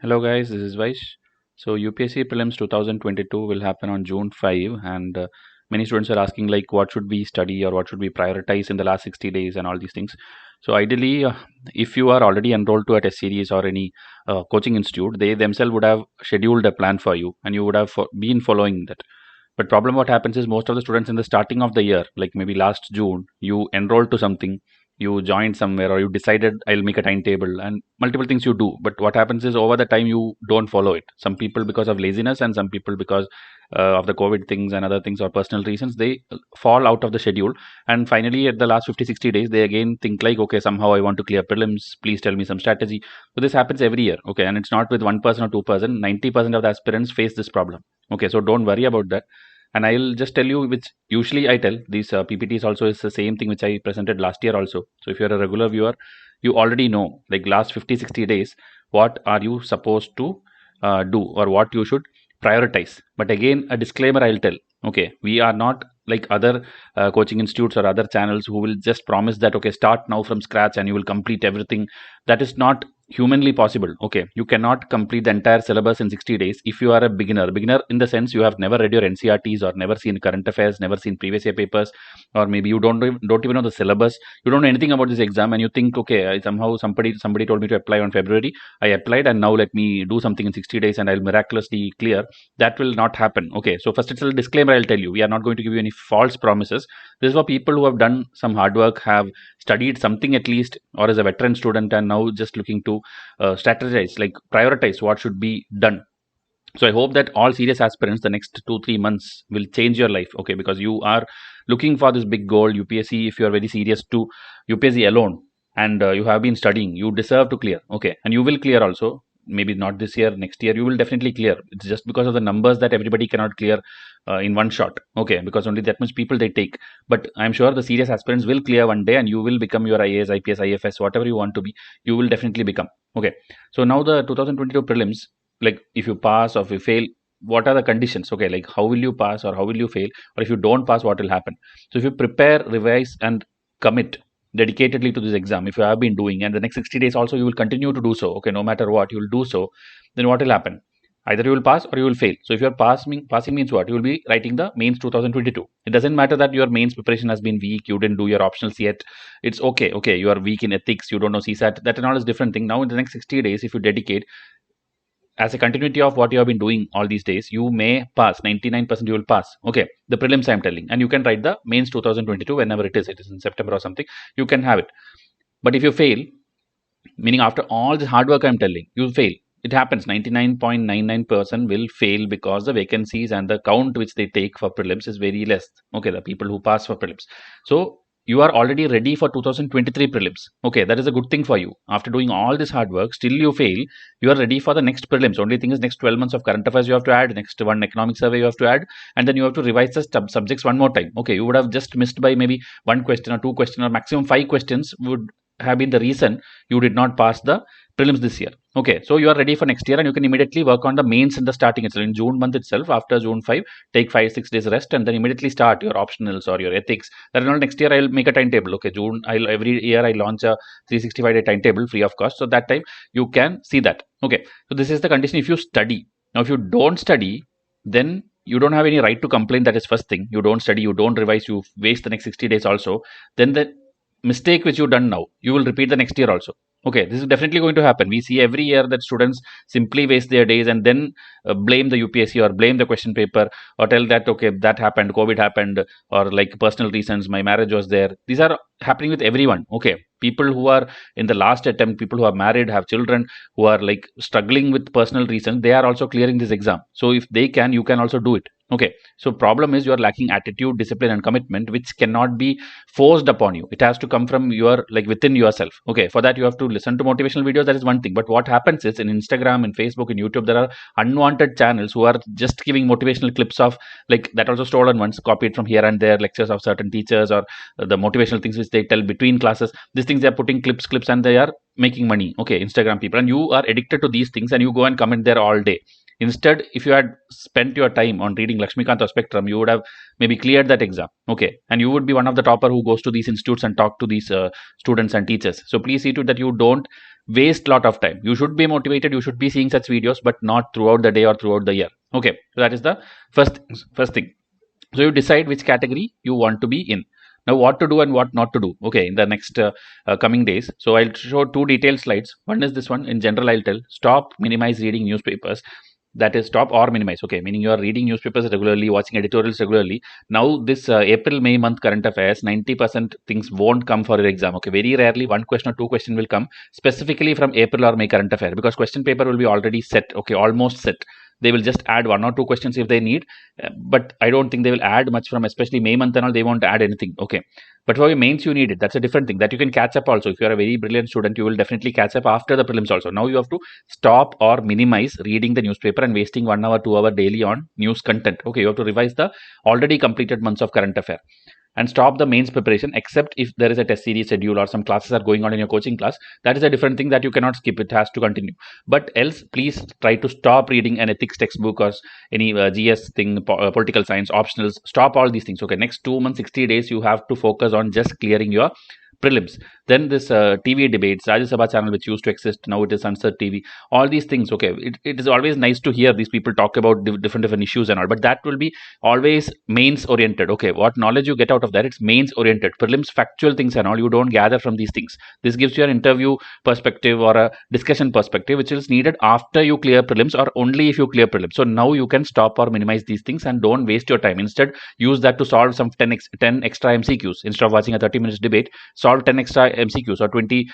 Hello guys, this is Vysh. So UPSC Prelims 2022 will happen on June 5 and many students are asking like what should we study or what should we prioritize in the last 60 days and all these things. So ideally, if you are already enrolled to a test series or any coaching institute, they themselves would have scheduled a plan for you and you would have been following that. But problem what happens is most of the students in the starting of the year, like maybe last June, you enrolled to something, you joined somewhere or you decided I'll make a timetable and multiple things you do. But what happens is over the time you don't follow it. Some people because of laziness and some people because of the COVID things and other things or personal reasons, they fall out of the schedule. And finally at the last 50, 60 days, they again think like, okay, somehow I want to clear prelims. Please tell me some strategy. So this happens every year. Okay. And it's not with one person or two person. 90% of the aspirants face this problem. Okay. So don't worry about that. And I'll just tell you which usually I tell these PPTs also is the same thing which I presented last year also. So if you're a regular viewer, you already know like last 50, 60 days, what are you supposed to do or what you should prioritize. But again, a disclaimer I'll tell. Okay, we are not like other coaching institutes or other channels who will just promise that, okay, start now from scratch and you will complete everything. That is not humanly possible. Okay, you cannot complete the entire syllabus in 60 days if you are a beginner in the sense you have never read your NCERTs or never seen current affairs, never seen previous year papers, or maybe you don't even know the syllabus, you don't know anything about this exam and you think, okay, somehow somebody told me to apply on February, I applied and now let me do something in 60 days and I'll miraculously clear. That will not happen. Okay, so first it's a disclaimer I'll tell you. We are not going to give you any false promises. This is for people who have done some hard work, have studied something at least, or is a veteran student and now just looking to strategize, like prioritize what should be done. So I hope that all serious aspirants, the next 2-3 months will change your life. Okay, because you are looking for this big goal, UPSC. If you are very serious to UPSC alone and you have been studying, you deserve to clear. Okay, and you will clear also. Maybe not this year, next year you will definitely clear. It's just because of the numbers that everybody cannot clear in one shot. Okay, because only that much people they take. But I'm sure the serious aspirants will clear one day and you will become your IAS, IPS, IFS, whatever you want to be, you will definitely become. Okay, so now the 2022 prelims, like if you pass or if you fail, what are the conditions? Okay, like how will you pass or how will you fail, or if you don't pass, what will happen? So if you prepare, revise and commit dedicatedly to this exam, if you have been doing, and the next 60 days also you will continue to do so, okay, no matter what you will do so, then what will happen? Either you will pass or you will fail. So if you are passing means what? You will be writing the mains 2022. It doesn't matter that your mains preparation has been weak, you didn't do your optionals yet. It's okay. Okay, you are weak in ethics, you don't know CSAT, that and all is different thing. Now in the next 60 days, if you dedicate as a continuity of what you have been doing all these days, you may pass. 99% you will pass. Okay, the prelims I'm telling, and you can write the mains 2022 whenever it is in September or something, you can have it. But if you fail, meaning after all this hard work I'm telling, you fail, it happens. 99.99% will fail because the vacancies and the count which they take for prelims is very less. Okay, the people who pass for prelims. So you are already ready for 2023 prelims. Okay, that is a good thing for you. After doing all this hard work, still you fail, you are ready for the next prelims. Only thing is next 12 months of current affairs you have to add, next one economic survey you have to add, and then you have to revise the subjects one more time. Okay, you would have just missed by maybe one question or two questions or maximum 5 questions would have been the reason you did not pass the prelims this year. Okay, so you are ready for next year and you can immediately work on the mains in the starting itself. In June month itself, after June 5, take 5-6 days rest and then immediately start your optionals or your ethics. That is not next year I'll make a timetable. Okay, June, every year I launch a 365-day timetable free of cost. So that time you can see that. Okay, so this is the condition if you study. Now if you don't study, then you don't have any right to complain. That is first thing. You don't study, you don't revise, you waste the next 60 days also. Then the mistake which you've done now, you will repeat the next year also. Okay, this is definitely going to happen. We see every year that students simply waste their days and then blame the UPSC or blame the question paper or tell that, okay, that happened, COVID happened, or like personal reasons, my marriage was there. These are happening with everyone. Okay, people who are in the last attempt, people who are married, have children, who are like struggling with personal reasons, they are also clearing this exam. So if they can, you can also do it. Okay, so problem is you are lacking attitude, discipline and commitment, which cannot be forced upon you. It has to come from your, like within yourself. Okay, for that you have to listen to motivational videos. That is one thing. But what happens is in Instagram, in Facebook, in YouTube, there are unwanted channels who are just giving motivational clips of, like, that also stolen ones, copied from here and there, lectures of certain teachers or the motivational things which they tell between classes. These things they are putting clips and they are making money. Okay, Instagram people, and you are addicted to these things and you go and comment there all day. Instead, if you had spent your time on reading Lakshmikant or Spectrum, you would have maybe cleared that exam. Okay, and you would be one of the topper who goes to these institutes and talk to these students and teachers. So please see to that you don't waste lot of time. You should be motivated. You should be seeing such videos, but not throughout the day or throughout the year. Okay, so that is the first thing. So you decide which category you want to be in. Now what to do and what not to do, okay, in the next coming days. So I'll show two detailed slides. One is this one. In general, I'll tell stop, minimize reading newspapers. That is stop or minimize, okay, meaning you are reading newspapers regularly, watching editorials regularly. Now this April May month current affairs, 90% things won't come for your exam. Okay, very rarely one question or two question will come specifically from April or May current affair, because question paper will be already set, okay, almost set. They will just add one or two questions if they need, but I don't think they will add much from, especially May month and all. They won't add anything, okay. But for your mains, you need it. That's a different thing that you can catch up also. If you are a very brilliant student, you will definitely catch up after the prelims also. Now you have to stop or minimize reading the newspaper and wasting 1 hour, 2 hour daily on news content. Okay, you have to revise the already completed months of current affair and stop the mains preparation, except if there is a test series schedule or some classes are going on in your coaching class. That is a different thing that you cannot skip. It has to continue. But else, please try to stop reading an ethics textbook or any GS thing, political science, optionals. Stop all these things. Okay, next 2 months, 60 days, you have to focus on just clearing your prelims. Then this TV debates, Rajya Sabha channel which used to exist, now it is Sunset TV. All these things, okay, it is always nice to hear these people talk about different issues and all, but that will be always mains oriented. Okay, what knowledge you get out of that, it's mains oriented. Prelims factual things and all you don't gather from these things. This gives you an interview perspective or a discussion perspective which is needed after you clear prelims or only if you clear prelims. So now you can stop or minimize these things and don't waste your time. Instead, use that to solve some 10 extra MCQs. Instead of watching a 30 minutes debate, solve 10 extra MCQs or 20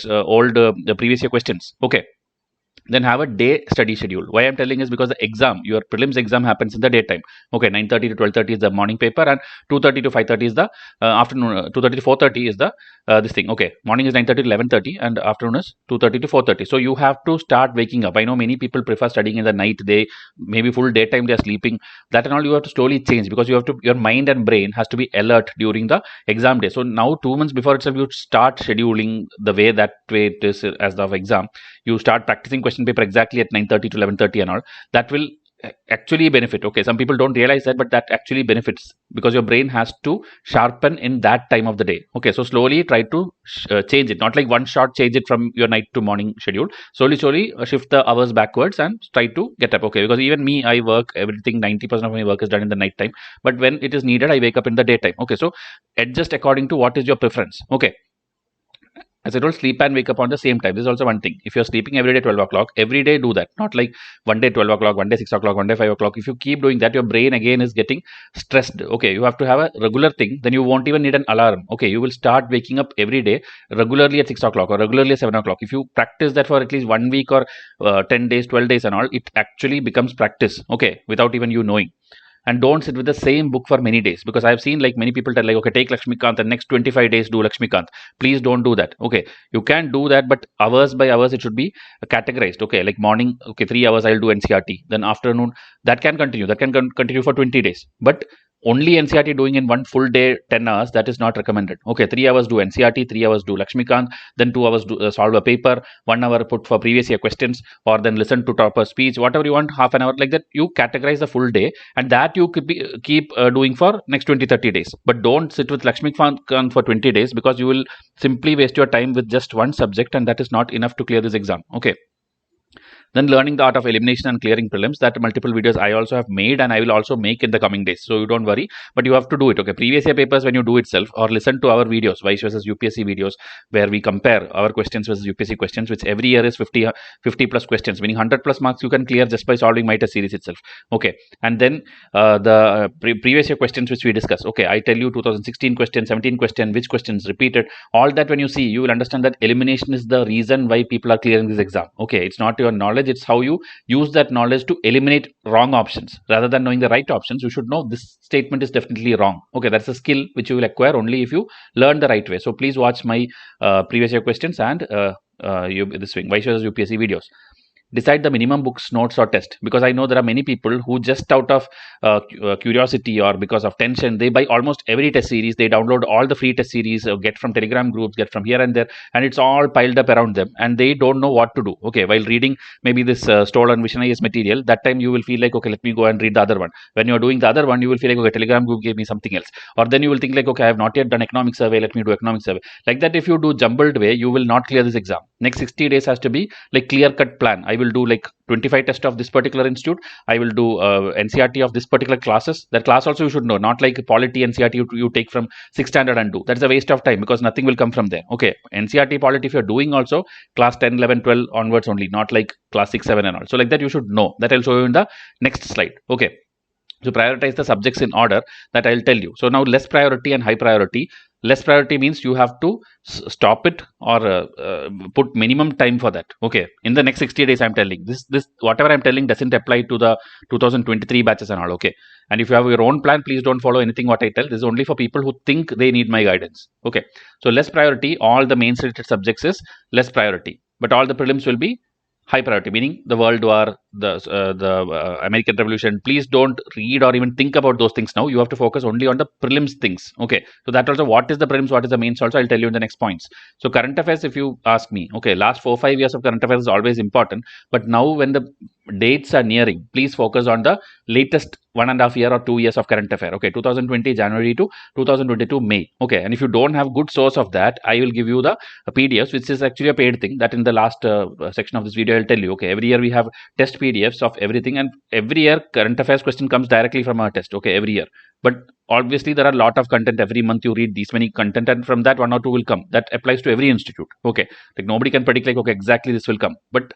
old previous year questions. Okay, then have a day study schedule. Why I'm telling is because the exam, your prelims exam happens in the daytime. Okay, 9:30 to 12:30 is the morning paper and 2:30 to 5:30 is the afternoon. 2:30 to 4:30 is the this thing. Okay, morning is 9:30 to 11:30 and afternoon is 2:30 to 4:30. So you have to start waking up. I know many people prefer studying in the night. They maybe full daytime they are sleeping. That and all you have to slowly change, because you have to, your mind and brain has to be alert during the exam day. So now 2 months before itself you start scheduling the way that way it is as the exam. You start practicing question paper exactly at 9:30 to 11:30 and all. That will actually benefit. Okay, some people don't realize that, but that actually benefits because your brain has to sharpen in that time of the day. Okay, so slowly try to change it, not like one shot change it from your night to morning schedule. Slowly shift the hours backwards and try to get up. Okay, because even me, I work everything, 90% of my work is done in the night time, but when it is needed I wake up in the daytime. Okay, so adjust according to what is your preference. Okay, as I told, sleep and wake up on the same time. This is also one thing. If you're sleeping every day 12 o'clock, every day do that. Not like one day 12 o'clock, one day 6 o'clock, one day 5 o'clock. If you keep doing that, your brain again is getting stressed. Okay, you have to have a regular thing. Then you won't even need an alarm. Okay, you will start waking up every day regularly at 6 o'clock or regularly at 7 o'clock. If you practice that for at least 1 week or 10 days, 12 days and all, it actually becomes practice. Okay, without even you knowing. And don't sit with the same book for many days, because I've seen like many people tell like, okay, take Lakshmikant and next 25 days do Lakshmikant. Please don't do that. Okay, you can do that, but hours by hours it should be categorized. Okay, like morning, okay, 3 hours I'll do NCERT, then afternoon that can continue, continue for 20 days, but only NCERT doing in one full day 10 hours, that is not recommended. Okay, 3 hours do NCERT, 3 hours do Lakshmikant, then 2 hours do solve a paper, 1 hour put for previous year questions, or then listen to topper speech, whatever you want, half an hour, like that. You categorize the full day, and that you could be keep doing for next 20-30 days. But don't sit with Lakshmikant for 20 days, because you will simply waste your time with just one subject, and that is not enough to clear this exam. Okay. Then learning the art of elimination and clearing prelims, that multiple videos I also have made and I will also make in the coming days. So you don't worry, but you have to do it. Okay, previous year papers when you do itself, or listen to our videos, Vysh versus UPSC videos, where we compare our questions versus UPSC questions, which every year is 50 plus questions, meaning 100 plus marks you can clear just by solving my test series itself. Okay, and then the previous year questions which we discuss. Okay, I tell you 2016 question, 17 question, which questions repeated, all that when you see, you will understand that elimination is the reason why people are clearing this exam. Okay, it's not your knowledge, it's how you use that knowledge to eliminate wrong options. Rather than knowing the right options, you should know this statement is definitely wrong. Okay, that's a skill which you will acquire only if you learn the right way. So please watch my previous year questions and this thing, Vysh versus UPSC videos. decide the minimum books, notes, or test, because I know there are many people who just out of curiosity or because of tension, they buy almost every test series, they download all the free test series, get from Telegram groups, get from here and there, and it's all piled up around them, and they don't know what to do. Okay, while reading maybe this stolen visionaries material, that time you will feel like, okay, let me go and read the other one. When you're doing the other one, you will feel like, okay, Telegram group gave me something else, or then you will think like, okay, I have not yet done economic survey, let me do economic survey. Like that, if you do jumbled way, you will not clear this exam. Next 60 days has to be like clear cut plan. I will do like 25 tests of this particular institute, I will do NCERT of this particular classes. That class also you should know, not like Polity NCERT you take from 6th standard and do. That's a waste of time because nothing will come from there. Okay, NCERT Polity if you're doing also class 10, 11, 12 onwards only, not like class 6, 7 and all. So like that you should know. That I'll show you in the next slide. Okay. So prioritize the subjects in order that I'll tell you. So now less priority and high priority. Less priority means you have to stop it or put minimum time for that. Okay, in the next 60 days I'm telling this whatever I'm telling doesn't apply to the 2023 batches and all. Okay, and if you have your own plan, please don't follow anything what I tell. This is only for people who think they need my guidance. Okay, so less priority, all the main related subjects is less priority, but all the prelims will be high priority, meaning the World War, the American Revolution. Please don't read or even think about those things now. You have to focus only on the prelims things. Okay, so that also, what is the prelims, what is the mains also, I'll tell you in the next points. So current affairs, if you ask me, okay, last 4-5 years of current affairs is always important, but now when the dates are nearing, please focus on the latest 1.5 year or 2 years of current affair. Okay, 2020 January to 2022 May. Okay, and if you don't have good source of that, I will give you the PDFs, which is actually a paid thing. That in the last section of this video I'll tell you. Okay, every year we have test PDFs of everything, and every year current affairs question comes directly from our test. Okay, every year, but obviously there are a lot of content. Every month you read these many content, and from that 1 or 2 will come. That applies to every institute. Okay, like nobody can predict like, okay, exactly this will come, but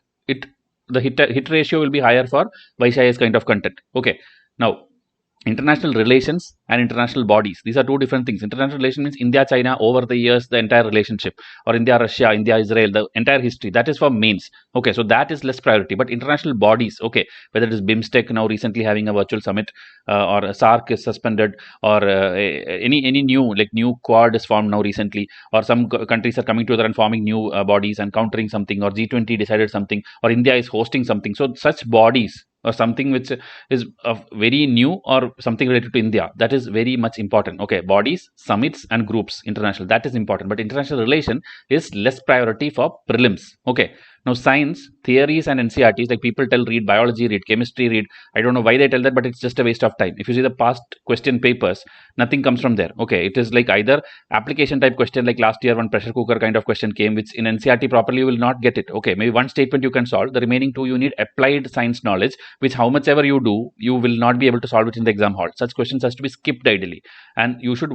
the hit ratio will be higher for Vysh kind of content. Okay, now international relations and international bodies, these are two different things. International relations means India China over the years, the entire relationship, or India Russia, India Israel, the entire history. That is for mains. Okay, so that is less priority. But international bodies, okay, whether it is BIMSTEC now recently having a virtual summit, or SARC is suspended, or any new Quad is formed now recently, or some countries are coming together and forming new bodies and countering something, or G20 decided something, or India is hosting something. So such bodies or something which is very new or something related to India, that is very much important. Okay, bodies, summits and groups, international, that is important, but international relation is less priority for prelims. Okay, now science, theories and NCERTs, like people tell read biology, read chemistry, read, I don't know why they tell that, but it's just a waste of time. If you see the past question papers, nothing comes from there. Okay, it is like either application type question, like last year one pressure cooker kind of question came, which in NCERT properly you will not get it. Okay, maybe one statement you can solve, the remaining two you need applied science knowledge, which how much ever you do, you will not be able to solve it in the exam hall. Such questions has to be skipped ideally, and you should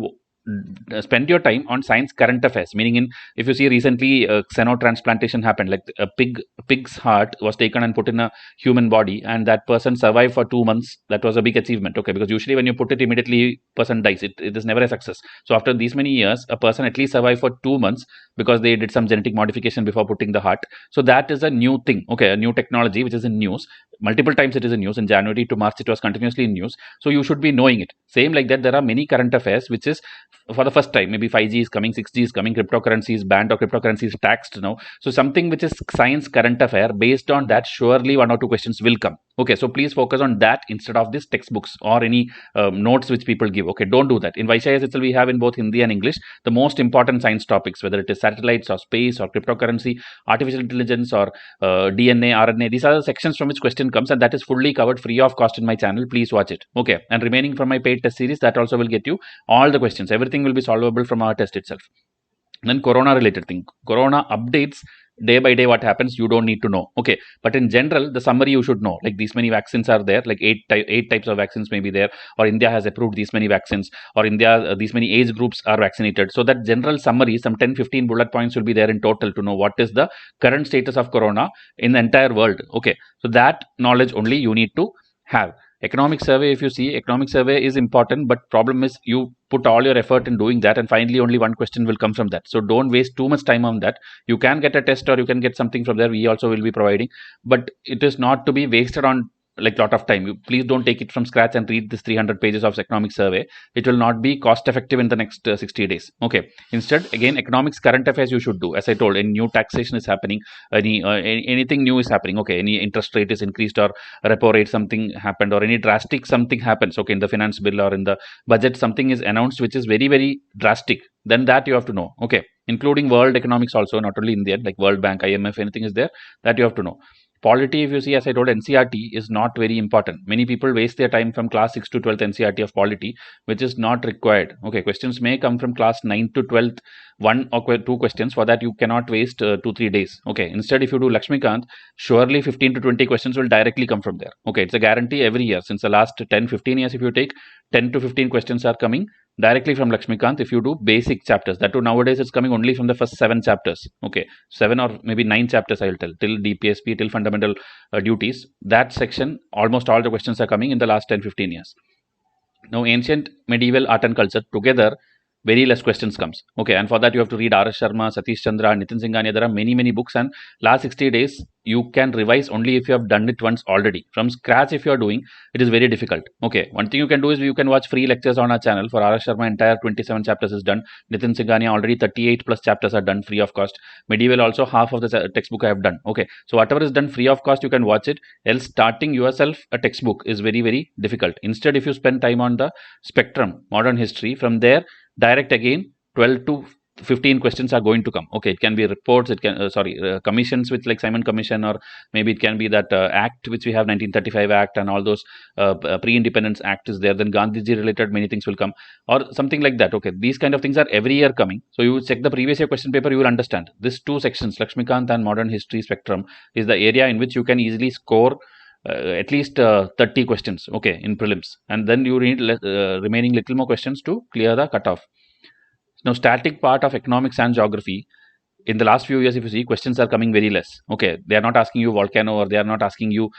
spend your time on science current affairs, meaning in, if you see recently xenotransplantation happened, like a pig's heart was taken and put in a human body, and that person survived for 2 months. That was a big achievement. Okay, because usually when you put it immediately, person dies. It is never a success. So after these many years, a person at least survived for 2 months because they did some genetic modification before putting the heart. So that is a new thing. Okay, a new technology which is in news. Multiple times it is in news. In January to March it was continuously in news. So you should be knowing it. Same like that, there are many current affairs which is for the first time. Maybe 5G is coming, 6G is coming, cryptocurrency is banned or cryptocurrency is taxed now. So something which is science current affair, based on that surely 1 or 2 questions will come. Okay, so please focus on that instead of these textbooks or any notes which people give. Okay, don't do that. In Vysh itself we have in both Hindi and English the most important science topics, whether it is satellites or space or cryptocurrency, artificial intelligence or DNA, RNA. These are the sections from which question comes, and that is fully covered free of cost in my channel. Please watch it. Okay, and remaining from my paid test series, that also will get you all the questions. Everything will be solvable from our test itself. Then corona related thing, corona updates day by day, what happens you don't need to know. Okay, but in general the summary you should know, like these many vaccines are there, like eight types of vaccines may be there, or India has approved these many vaccines, or India these many age groups are vaccinated. So that general summary, some 10-15 bullet points will be there in total to know what is the current status of corona in the entire world. Okay, so that knowledge only you need to have. Economic survey, if you see, economic survey is important, but problem is you put all your effort in doing that and finally only one question will come from that. So don't waste too much time on that. You can get a test or you can get something from there, we also will be providing, but it is not to be wasted on like lot of time. Please don't take it from scratch and read this 300 pages of economic survey. It will not be cost effective in the next 60 days. Okay, instead, again, economics current affairs you should do. As I told, any new taxation is happening, anything new is happening. Okay, any interest rate is increased, or repo rate something happened, or any drastic something happens. Okay, in the finance bill or in the budget something is announced which is very very drastic, then that you have to know. Okay, including world economics also, not only India, like World Bank, IMF, anything is there, that you have to know. Polity, if you see, as I told, NCERT is not very important. Many people waste their time from class 6 to 12th NCERT of polity, which is not required. Okay, questions may come from class 9 to 12th, one or two questions. For that, you cannot waste 2-3 days. Okay, instead, if you do Lakshmikant, surely 15 to 20 questions will directly come from there. Okay, it's a guarantee every year. Since the last 10-15 years, if you take, 10 to 15 questions are coming directly from Lakshmikant if you do basic chapters. That too, nowadays it's coming only from the first 7 chapters. Okay, 7 or maybe 9 chapters I'll tell, till DPSP, till fundamental duties. That section, almost all the questions are coming in the last 10-15 years. Now, ancient, medieval, art and culture together, very less questions comes. Okay, and for that you have to read R.S. Sharma, Satish, Chandra, Nithin, Singhania. There are many books, and last 60 days you can revise only if you have done it once already. From scratch, if you are doing, it is very difficult. Okay, one thing you can do is you can watch free lectures on our channel. For R.S. Sharma, entire 27 chapters is done. Nithin, Singhania, already 38 plus chapters are done free of cost. Medieval also, half of the textbook I have done. Okay, so whatever is done free of cost, you can watch it. Else, starting yourself a textbook is very difficult. Instead, if you spend time on the spectrum, modern history, from there direct again 12 to 15 questions are going to come. Okay, it can be reports, it can commissions, with like Simon Commission, or maybe it can be that act which we have, 1935 Act, and all those pre-independence act is there. Then Gandhiji related many things will come, or something like that. Okay, these kind of things are every year coming. So you check the previous year question paper, you will understand these two sections, Lakshmikant and modern history spectrum, is the area in which you can easily score at least 30 questions, okay, in prelims, and then you need remaining little more questions to clear the cutoff. Now, static part of economics and geography, in the last few years, if you see, questions are coming very less. Okay, they are not asking you volcano, or they are not asking you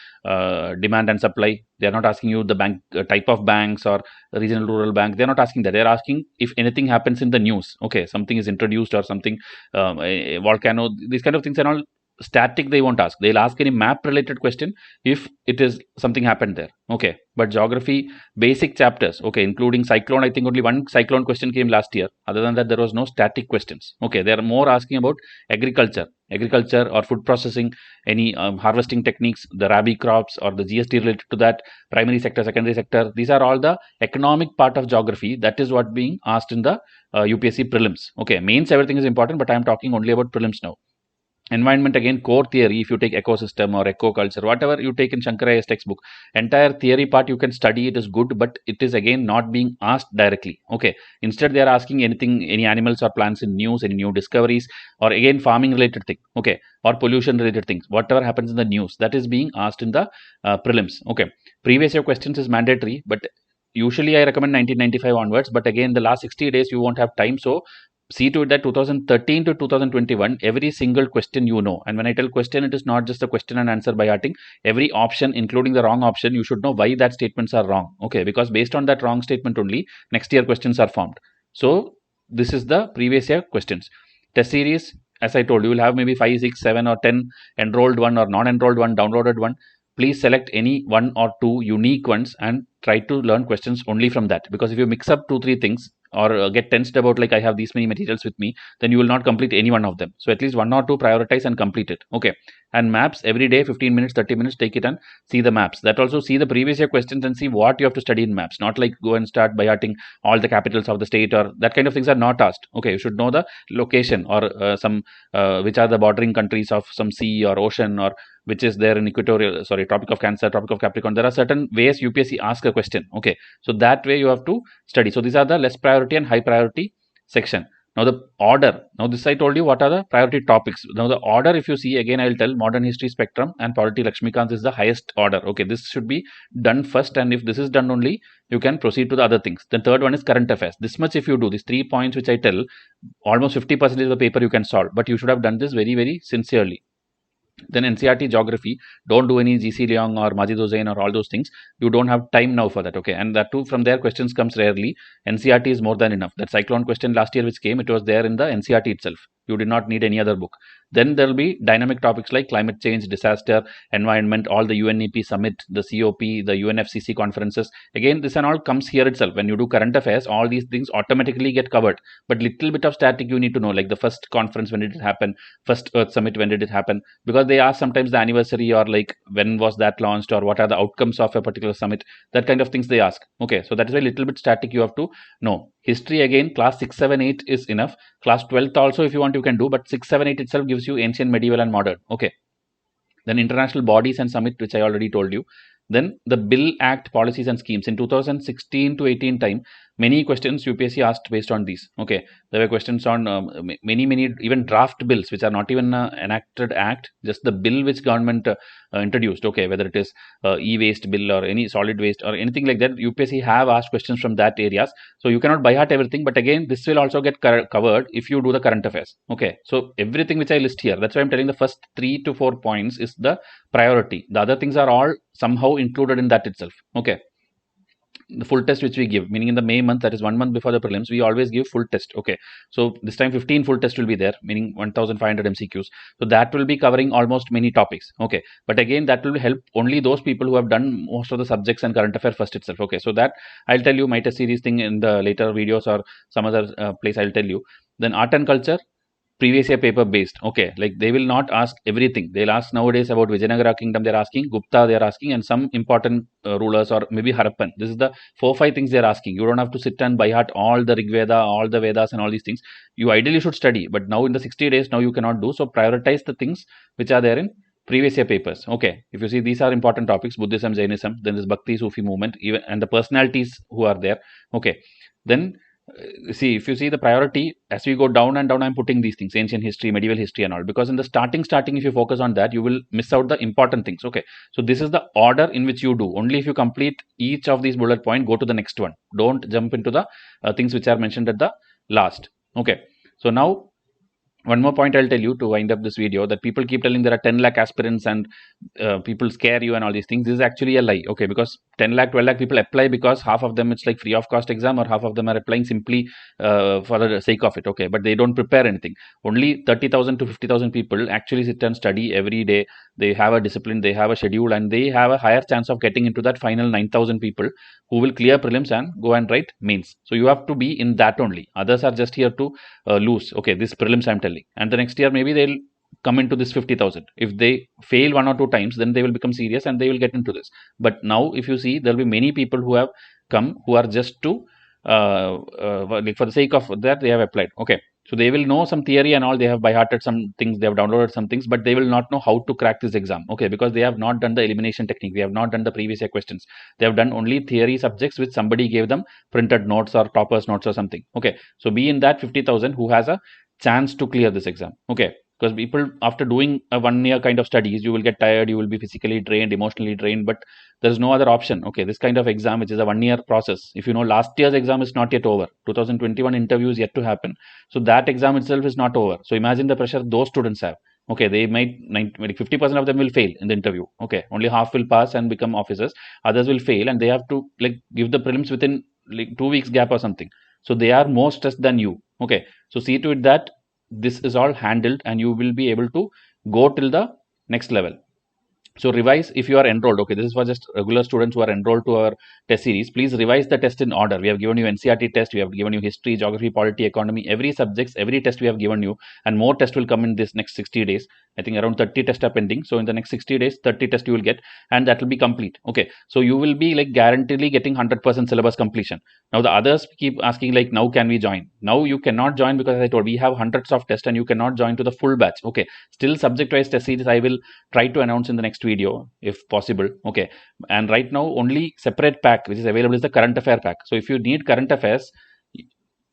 demand and supply. They are not asking you the bank type of banks or regional rural bank. They are not asking that. They are asking if anything happens in the news. Okay, something is introduced or something, a volcano. These kind of things are all static. They won't ask. They'll ask any map related question if it is something happened there. Okay, but geography basic chapters, okay, including cyclone, I think only one cyclone question came last year. Other than that, there was no static questions. Okay, they are more asking about agriculture or food processing, any harvesting techniques, the rabi crops, or the GST related to that, primary sector, secondary sector. These are all the economic part of geography. That is what being asked in the UPSC prelims. Okay, mains everything is important, but I am talking only about prelims now. Environment, again, core theory. If you take ecosystem or ecoculture, whatever you take in Shankarayya's textbook, entire theory part you can study, it is good, but it is again not being asked directly. Okay, instead they are asking anything, any animals or plants in news, any new discoveries, or again farming related thing, okay, or pollution related things, whatever happens in the news, that is being asked in the prelims. Okay, previous year questions is mandatory, but usually I recommend 1995 onwards, but again the last 60 days you won't have time, so see to it that 2013 to 2021, every single question you know. And when I tell question, it is not just a question and answer by hearting. Every option, including the wrong option, you should know why that statements are wrong. Okay, because based on that wrong statement only, next year questions are formed. So this is the previous year questions. Test series, as I told you, will have maybe 5, 6, 7 or 10 enrolled one or non-enrolled one, downloaded one. Please select any one or two unique ones and try to learn questions only from that. Because if you mix up 2-3 things, or get tensed about like I have these many materials with me, then you will not complete any one of them. So at least 1 or 2 prioritize and complete it. Okay, and maps every day, 15 minutes, 30 minutes, take it and see the maps. That also see the previous year questions and see what you have to study in maps. Not like go and start by hearting all the capitals of the state, or that kind of things are not asked. Okay, you should know the location, or some which are the bordering countries of some sea or ocean, or which is there in equatorial, Tropic of Cancer, Tropic of Capricorn. There are certain ways UPSC asks a question. Okay, so that way you have to study. So these are the less priority and high priority section. Now the order. Now this I told you what are the priority topics. Now the order, if you see, again I will tell modern history spectrum and polity Lakshmikant is the highest order. Okay, this should be done first, and if this is done only, you can proceed to the other things. The third one is current affairs. This much if you do, these 3 points which I tell, almost 50% of the paper you can solve, but you should have done this very sincerely. Then NCERT geography, don't do any GC Leong or Majid Hussain or all those things. You don't have time now for that. Okay, and that too, from there questions comes rarely. NCERT is more than enough. That cyclone question last year which came, it was there in the NCERT itself. You did not need any other book. Then there will be dynamic topics like climate change, disaster, environment, all the UNEP summit, the COP, the UNFCCC conferences. Again, this and all comes here itself. When you do current affairs, all these things automatically get covered. But little bit of static you need to know, like the first conference, when did it happen? First Earth Summit, when did it happen? Because they ask sometimes the anniversary, or like when was that launched, or what are the outcomes of a particular summit. That kind of things they ask. Okay, so that is why little bit static you have to know. History, again, class 6, 7, 8 is enough. Class 12th also, if you want, you can do, but 6, 7, 8 itself gives you ancient, medieval, and modern. Okay. Then international bodies and summit, which I already told you. Then the Bill, Act, policies and schemes. In 2016 to 18 time, many questions UPSC asked based on these. Okay, there were questions on many even draft bills which are not even enacted act, just the bill which government introduced. Okay, whether it is e-waste bill or any solid waste or anything like that, UPSC have asked questions from that areas. So you cannot by heart everything, but again, this will also get covered if you do the current affairs. Okay, so everything which I list here, that's why I'm telling the first 3 to 4 points is the priority. The other things are all somehow included in that itself. Okay, the full test which we give, meaning in the May month, that is 1 month before the prelims, we always give full test. Okay, so this time 15 full test will be there, meaning 1500 MCQs. So that will be covering almost many topics. Okay, but again, that will help only those people who have done most of the subjects and current affair first itself. Okay, so that I'll tell you my test series thing in the later videos or some other place I'll tell you. Then art and culture, previous year paper based. Okay, like they will not ask everything. They'll ask nowadays about Vijayanagara kingdom, they're asking Gupta, they're asking, and some important rulers, or maybe Harappan. This is the 4-5 things they're asking. You don't have to sit and by heart all the Rig Veda, all the Vedas and all these things. You ideally should study, but now in the 60 days now you cannot do. So prioritize the things which are there in previous year papers. Okay, if you see, these are important topics: Buddhism, Jainism, then this Bhakti Sufi movement, even, and the personalities who are there. Okay, then see, if you see the priority, as we go down and down, I'm putting these things: ancient history, medieval history and all, because in the starting, if you focus on that, you will miss out the important things. Okay, so this is the order in which you do. Only if you complete each of these bullet point, go to the next one. Don't jump into the things which are mentioned at the last. Okay, so now one more point I'll tell you to wind up this video, that people keep telling there are 10 lakh aspirants and people scare you and all these things. This is actually a lie. Okay, because 10 lakh, 12 lakh people apply because half of them it's like free of cost exam, or half of them are applying simply for the sake of it. Okay, but they don't prepare anything. Only 30,000 to 50,000 people actually sit and study every day. They have a discipline, they have a schedule, and they have a higher chance of getting into that final 9,000 people who will clear prelims and go and write mains. So you have to be in that only. Others are just here to lose. Okay, this prelims I'm telling, and the next year maybe they'll come into this 50,000. If they fail 1 or 2 times, then they will become serious and they will get into this. But now if you see, there will be many people who have come who are just to for the sake of that they have applied. Okay, so they will know some theory and all, they have by hearted some things, they have downloaded some things, but they will not know how to crack this exam. Okay, because they have not done the elimination technique, they have not done the previous year questions, they have done only theory subjects which somebody gave them printed notes or toppers notes or something. Okay, so be in that 50,000 who has a chance to clear this exam. Okay, because people, after doing a 1 year kind of studies, you will get tired, you will be physically drained, emotionally drained, but there is no other option. Okay, this kind of exam, which is a 1 year process, if you know last year's exam is not yet over, 2021 interview is yet to happen, so that exam itself is not over. So imagine the pressure those students have. Okay, they might 50% of them will fail in the interview. Okay, only half will pass and become officers, others will fail, and they have to like give the prelims within like 2 weeks gap or something. So they are more stressed than you. Okay, so see to it that this is all handled and you will be able to go till the next level. So revise if you are enrolled. Okay, this is for just regular students who are enrolled to our test series. Please revise the test in order. We have given you NCERT test, we have given you history, geography, polity, economy, every subjects, every test we have given you, and more tests will come in this next 60 days. I think around 30 tests are pending. So in the next 60 days, 30 tests you will get, and that will be complete. Okay, so you will be like guaranteedly getting 100% syllabus completion. Now the others keep asking like, now can we join? Now you cannot join because as I told, we have hundreds of tests and you cannot join to the full batch. Okay, still subject wise test series I will try to announce in the next video if possible. Okay, and right now only separate pack which is available is the current affair pack. So if you need current affairs,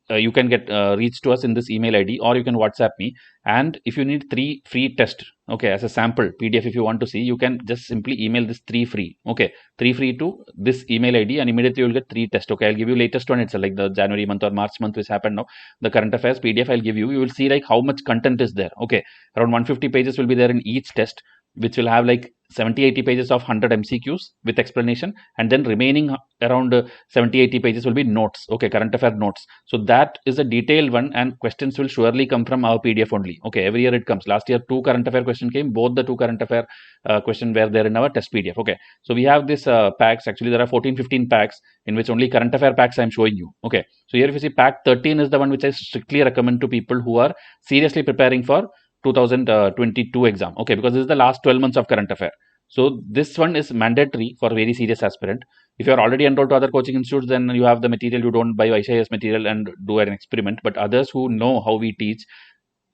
you can get reach to us in this email ID, or you can WhatsApp me. And if you need 3 free tests, okay, as a sample PDF, if you want to see, you can just simply email this 3 free. Okay, 3 free to this email ID, and immediately you will get 3 tests. Okay, I'll give you latest one. It's like the January month or March month which happened now. The current affairs PDF I'll give you. You will see like how much content is there. Okay, around 150 pages will be there in each test, which will have like 70-80 pages of 100 MCQs with explanation, and then remaining around 70-80 pages will be notes, okay, current affair notes. So that is a detailed one, and questions will surely come from our PDF only. Okay, every year it comes. Last year 2 current affair question came, both the 2 current affair question were there in our test PDF. Okay, so we have this packs. Actually there are 14-15 packs in which only current affair packs I am showing you. Okay, so here if you see, pack 13 is the one which I strictly recommend to people who are seriously preparing for 2022 exam. Okay, because this is the last 12 months of current affair. So this one is mandatory for very serious aspirant. If you are already enrolled to other coaching institutes, then you have the material. You don't buy ICIS material and do an experiment. But others who know how we teach,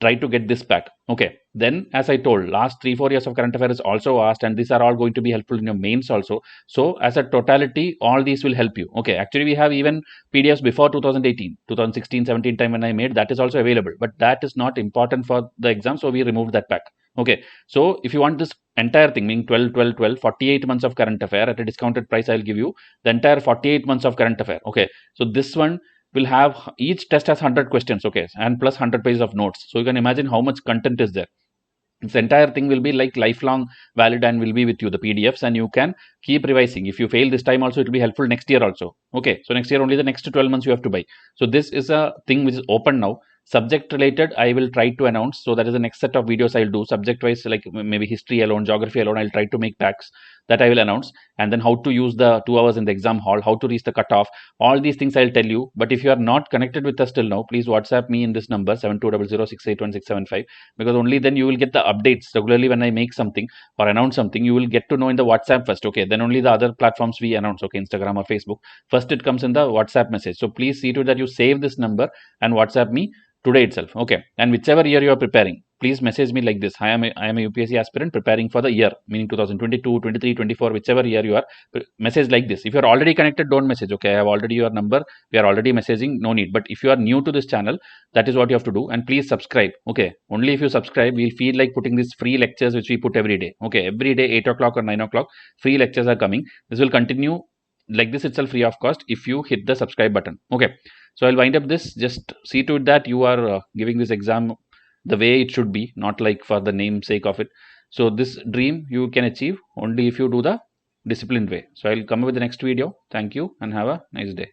try to get this pack. Okay, then as I told, last 3-4 years of current affairs is also asked, and these are all going to be helpful in your mains also. So as a totality, all these will help you. Okay, actually we have even PDFs before 2018, 2016, 17 time when I made, that is also available, but that is not important for the exam, so we removed that pack. Okay, so if you want this entire thing, meaning 12 12 12 48 months of current affair at a discounted price, I'll give you the entire 48 months of current affair. Okay, so this one will have, each test has 100 questions, okay, and plus 100 pages of notes. So you can imagine how much content is there. This entire thing will be like lifelong valid and will be with you, the PDFs, and you can keep revising. If you fail this time also, it will be helpful next year also. Okay, so next year only the next 12 months you have to buy. So this is a thing which is open now. Subject related I will try to announce, so that is the next set of videos I'll do. Subject wise, like maybe history alone, geography alone, I'll try to make packs that I will announce, and then how to use the 2 hours in the exam hall, how to reach the cutoff, all these things I'll tell you. But if you are not connected with us till now, please WhatsApp me in this number 7200681675, because only then you will get the updates regularly. When I make something or announce something, you will get to know in the WhatsApp first. Okay, then only the other platforms we announce, okay, Instagram or Facebook, first it comes in the WhatsApp message. So please see to that you save this number and WhatsApp me today itself. Okay, and whichever year you are preparing, please message me like this: I am a UPSC aspirant preparing for the year, meaning 2022, 23, 24, whichever year you are, message like this. If you are already connected, don't message. Okay, I have already your number, we are already messaging, no need. But if you are new to this channel, that is what you have to do. And please subscribe. Okay, only if you subscribe, we'll feel like putting these free lectures which we put every day. Okay, every day 8 o'clock or 9 o'clock free lectures are coming. This will continue like this itself, free of cost, if you hit the subscribe button. Okay, so I'll wind up this. Just see to it that you are giving this exam the way it should be, not like for the namesake of it. So this dream you can achieve only if you do the disciplined way. So I'll come up with the next video. Thank you and have a nice day.